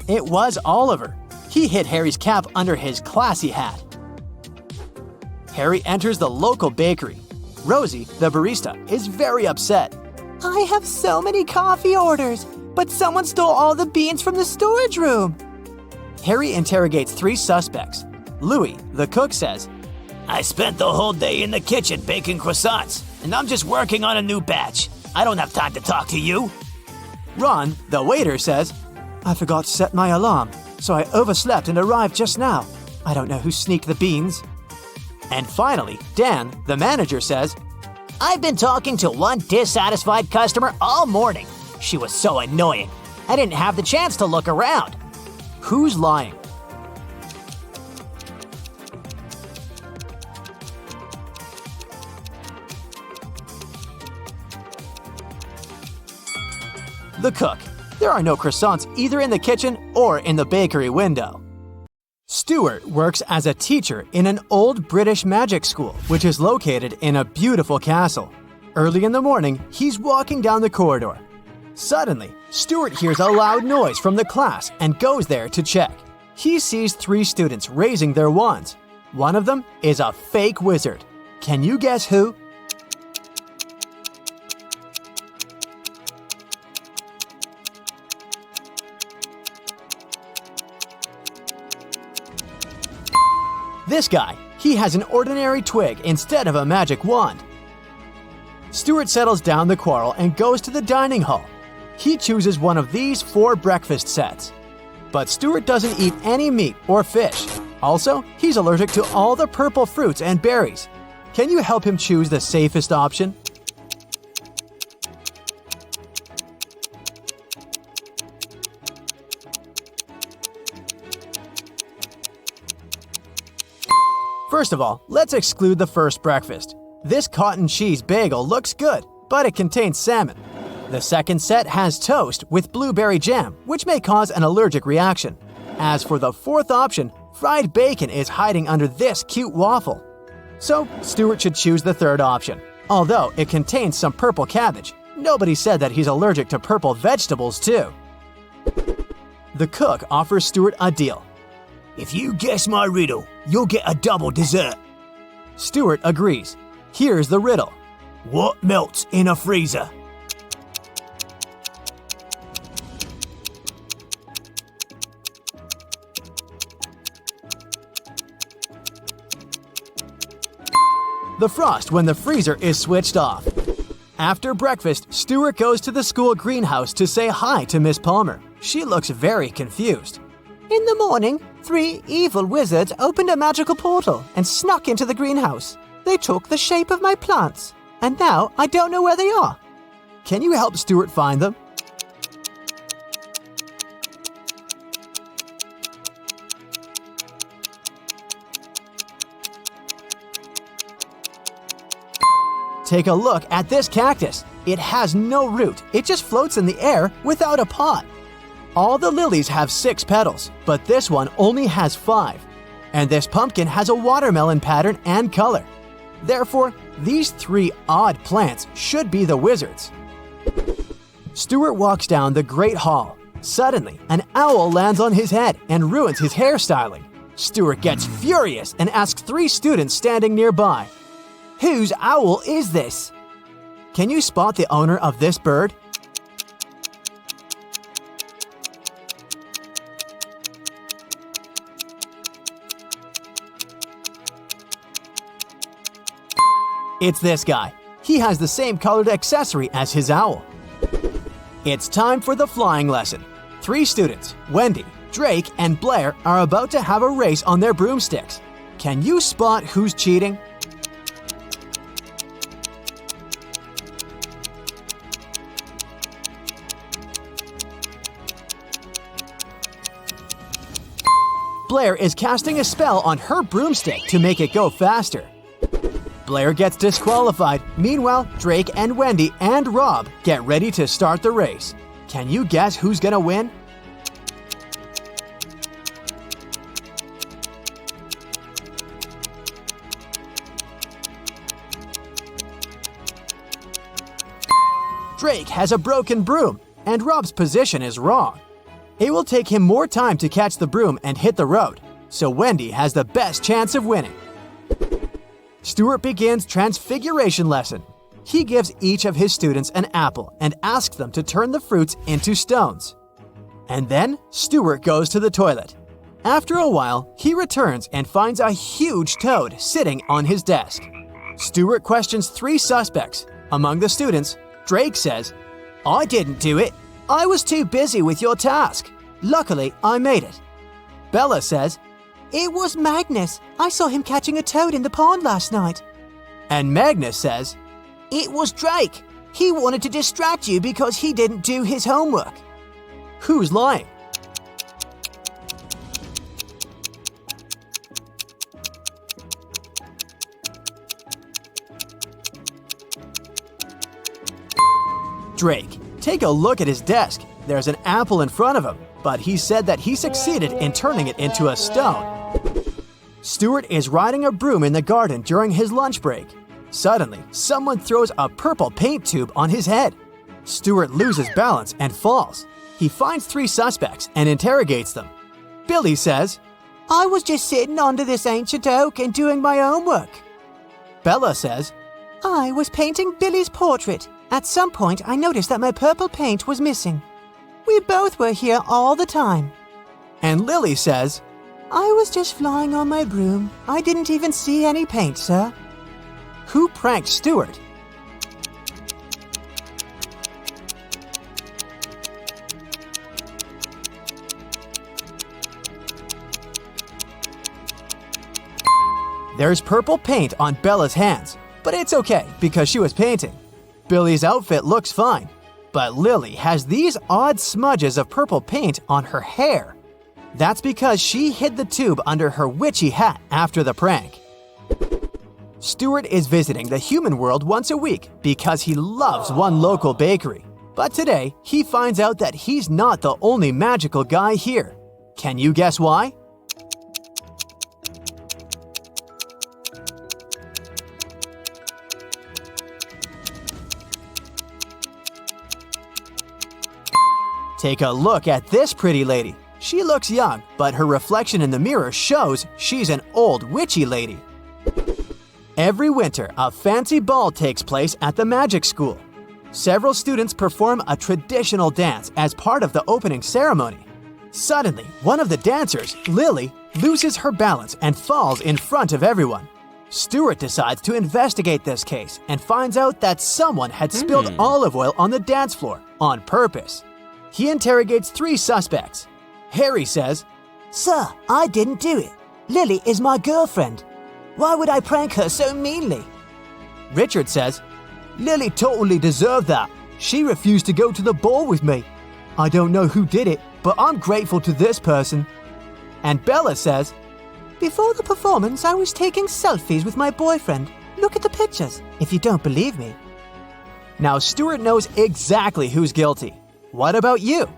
It was Oliver. He hid Harry's cap under his classy hat. Harry enters the local bakery. Rosie, the barista, is very upset. "I have so many coffee orders, but someone stole all the beans from the storage room." Harry interrogates 3 suspects. Louis, the cook, says, I spent the whole day in the kitchen baking croissants, and I'm just working on a new batch. I don't have time to talk to you. Ron, the waiter, says, "I forgot to set my alarm, so I overslept and arrived just now. I don't know who sneaked the beans." And finally, Dan, the manager, says, I've been talking to one dissatisfied customer all morning. She was so annoying. I didn't have the chance to look around. who's lying? The cook. There are no croissants either in the kitchen or in the bakery window. Stuart works as a teacher in an old British magic school, which is located in a beautiful castle. Early in the morning, he's walking down the corridor. Suddenly, Stuart hears a loud noise from the class and goes there to check. He sees 3 students raising their wands. One of them is a fake wizard. Can you guess who? This guy, he has an ordinary twig instead of a magic wand. Stuart settles down the quarrel and goes to the dining hall. He chooses one of these 4 breakfast sets. But Stuart doesn't eat any meat or fish. Also, he's allergic to all the purple fruits and berries. Can you help him choose the safest option? First of all, let's exclude the first breakfast. This cotton cheese bagel looks good, but it contains salmon. The second set has toast with blueberry jam, which may cause an allergic reaction. As for the fourth option, fried bacon is hiding under this cute waffle. So, Stuart should choose the third option. Although it contains some purple cabbage, nobody said that he's allergic to purple vegetables too. The cook offers Stuart a deal. If you guess my riddle, you'll get a double dessert. Stuart agrees. Here's the riddle. What melts in a freezer? The frost when the freezer is switched off. After breakfast, Stuart goes to the school greenhouse to say hi to Miss Palmer. She looks very confused. In the morning, 3 evil wizards opened a magical portal and snuck into the greenhouse. They took the shape of my plants, and now I don't know where they are. Can you help Stuart find them? Take a look at this cactus. It has no root. It just floats in the air without a pot. All the lilies have 6 petals, but this one only has 5. And this pumpkin has a watermelon pattern and color. Therefore, these 3 odd plants should be the wizards. Stuart walks down the Great Hall. Suddenly, an owl lands on his head and ruins his hairstyling. Stuart gets furious and asks 3 students standing nearby, "Whose owl is this?" Can you spot the owner of this bird? It's this guy. He has the same colored accessory as his owl. It's time for the flying lesson. 3 students, Wendy, Drake, and Blair, are about to have a race on their broomsticks. Can you spot who's cheating? Blair is casting a spell on her broomstick to make it go faster. Blair gets disqualified. Meanwhile, Drake and Wendy and Rob get ready to start the race. Can you guess who's gonna win? Drake has a broken broom, and Rob's position is wrong. It will take him more time to catch the broom and hit the road, so Wendy has the best chance of winning. Stuart begins Transfiguration lesson. He gives each of his students an apple and asks them to turn the fruits into stones. And then Stuart goes to the toilet. After a while, he returns and finds a huge toad sitting on his desk. Stuart questions 3 suspects. Among the students, Drake says, "I didn't do it. I was too busy with your task. Luckily, I made it." Bella says, "It was Magnus. I saw him catching a toad in the pond last night." And Magnus says, "It was Drake. He wanted to distract you because he didn't do his homework." Who's lying? Drake. Take a look at his desk. There's an apple in front of him, but he said that he succeeded in turning it into a stone. Stuart is riding a broom in the garden during his lunch break. Suddenly, someone throws a purple paint tube on his head. Stuart loses balance and falls. He finds 3 suspects and interrogates them. Billy says, "I was just sitting under this ancient oak and doing my homework." Bella says, "I was painting Billy's portrait. At some point, I noticed that my purple paint was missing. We both were here all the time." And Lily says, "I was just flying on my broom. I didn't even see any paint, sir." Who pranked Stuart? There's purple paint on Bella's hands, but it's okay because she was painting. Billy's outfit looks fine, but Lily has these odd smudges of purple paint on her hair. That's because she hid the tube under her witchy hat after the prank. Stuart is visiting the human world once a week because he loves one local bakery. But today, he finds out that he's not the only magical guy here. Can you guess why? Take a look at this pretty lady. She looks young, but her reflection in the mirror shows she's an old witchy lady. Every winter, a fancy ball takes place at the magic school. Several students perform a traditional dance as part of the opening ceremony. Suddenly, one of the dancers, Lily, loses her balance and falls in front of everyone. Stuart decides to investigate this case and finds out that someone had spilled olive oil on the dance floor on purpose. He interrogates 3 suspects. Harry says, "Sir, I didn't do it. Lily is my girlfriend. Why would I prank her so meanly?" Richard says, "Lily totally deserved that. She refused to go to the ball with me. I don't know who did it, but I'm grateful to this person." And Bella says, "Before the performance, I was taking selfies with my boyfriend. Look at the pictures, if you don't believe me. Now Stuart knows exactly who's guilty. What about you?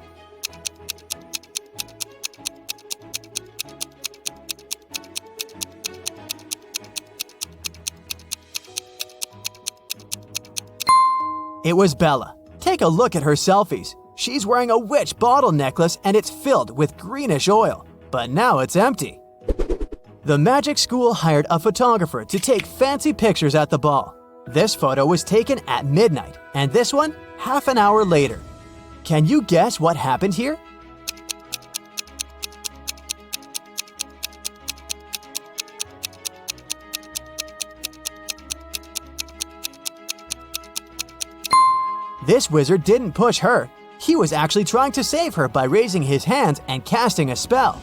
It was Bella. Take a look at her selfies. She's wearing a witch bottle necklace and it's filled with greenish oil, but now it's empty. The magic school hired a photographer to take fancy pictures at the ball. This photo was taken at midnight, and this one half an hour later. Can you guess what happened here? This wizard didn't push her. He was actually trying to save her by raising his hands and casting a spell.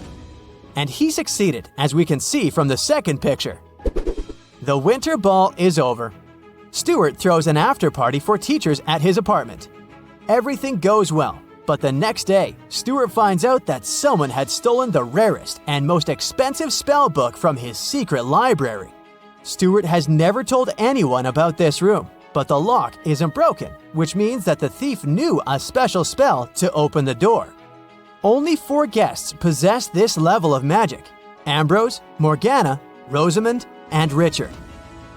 And he succeeded, as we can see from the second picture. The winter ball is over. Stuart throws an after party for teachers at his apartment. Everything goes well, but the next day, Stuart finds out that someone had stolen the rarest and most expensive spell book from his secret library. Stuart has never told anyone about this room, but the lock isn't broken, which means that the thief knew a special spell to open the door. Only 4 guests possess this level of magic: Ambrose, Morgana, Rosamond, and Richard.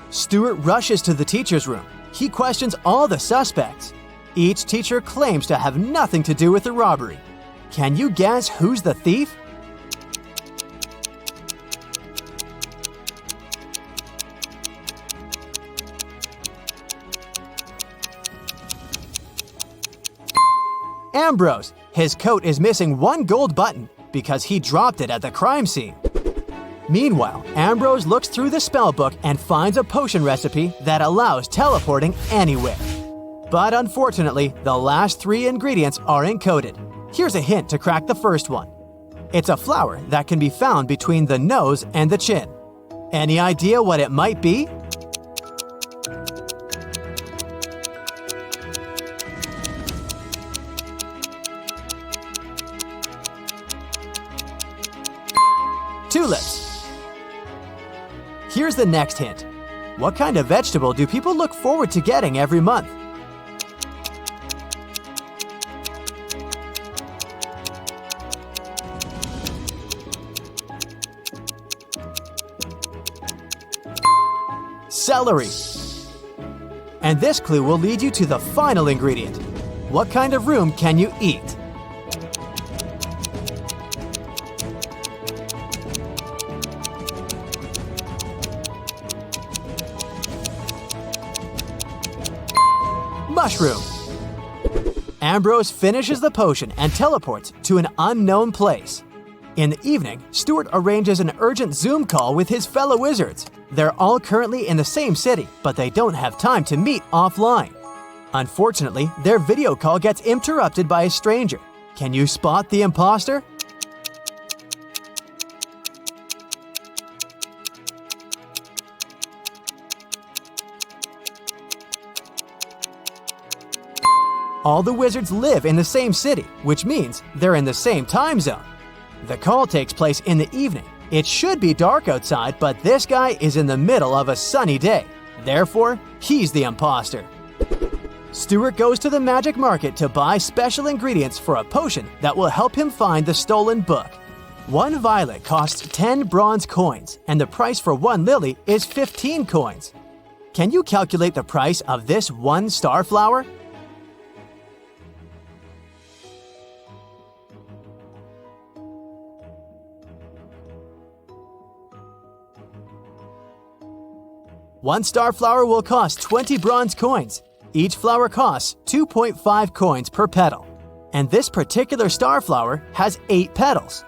Stuart rushes to the teacher's room. He questions all the suspects. Each teacher claims to have nothing to do with the robbery. Can you guess who's the thief? Ambrose. His coat is missing 1 gold button because he dropped it at the crime scene. Meanwhile, Ambrose looks through the spellbook and finds a potion recipe that allows teleporting anywhere. But unfortunately, the last 3 ingredients are encoded. Here's a hint to crack the first one. It's a flower that can be found between the nose and the chin. Any idea what it might be? Tulips. Here's the next hint. What kind of vegetable do people look forward to getting every month? Celery. And this clue will lead you to the final ingredient. What kind of room can you eat? Mushroom. Ambrose finishes the potion and teleports to an unknown place. In the evening, Stuart arranges an urgent Zoom call with his fellow wizards. They're all currently in the same city, but they don't have time to meet offline. Unfortunately, their video call gets interrupted by a stranger. Can you spot the imposter? All the wizards live in the same city, which means they're in the same time zone. The call takes place in the evening. It should be dark outside, but this guy is in the middle of a sunny day. Therefore, he's the imposter. Stuart goes to the magic market to buy special ingredients for a potion that will help him find the stolen book. 1 violet costs 10 bronze coins, and the price for 1 lily is 15 coins. Can you calculate the price of this 1 starflower? One starflower will cost 20 bronze coins. Each flower costs 2.5 coins per petal. And this particular starflower has 8 petals.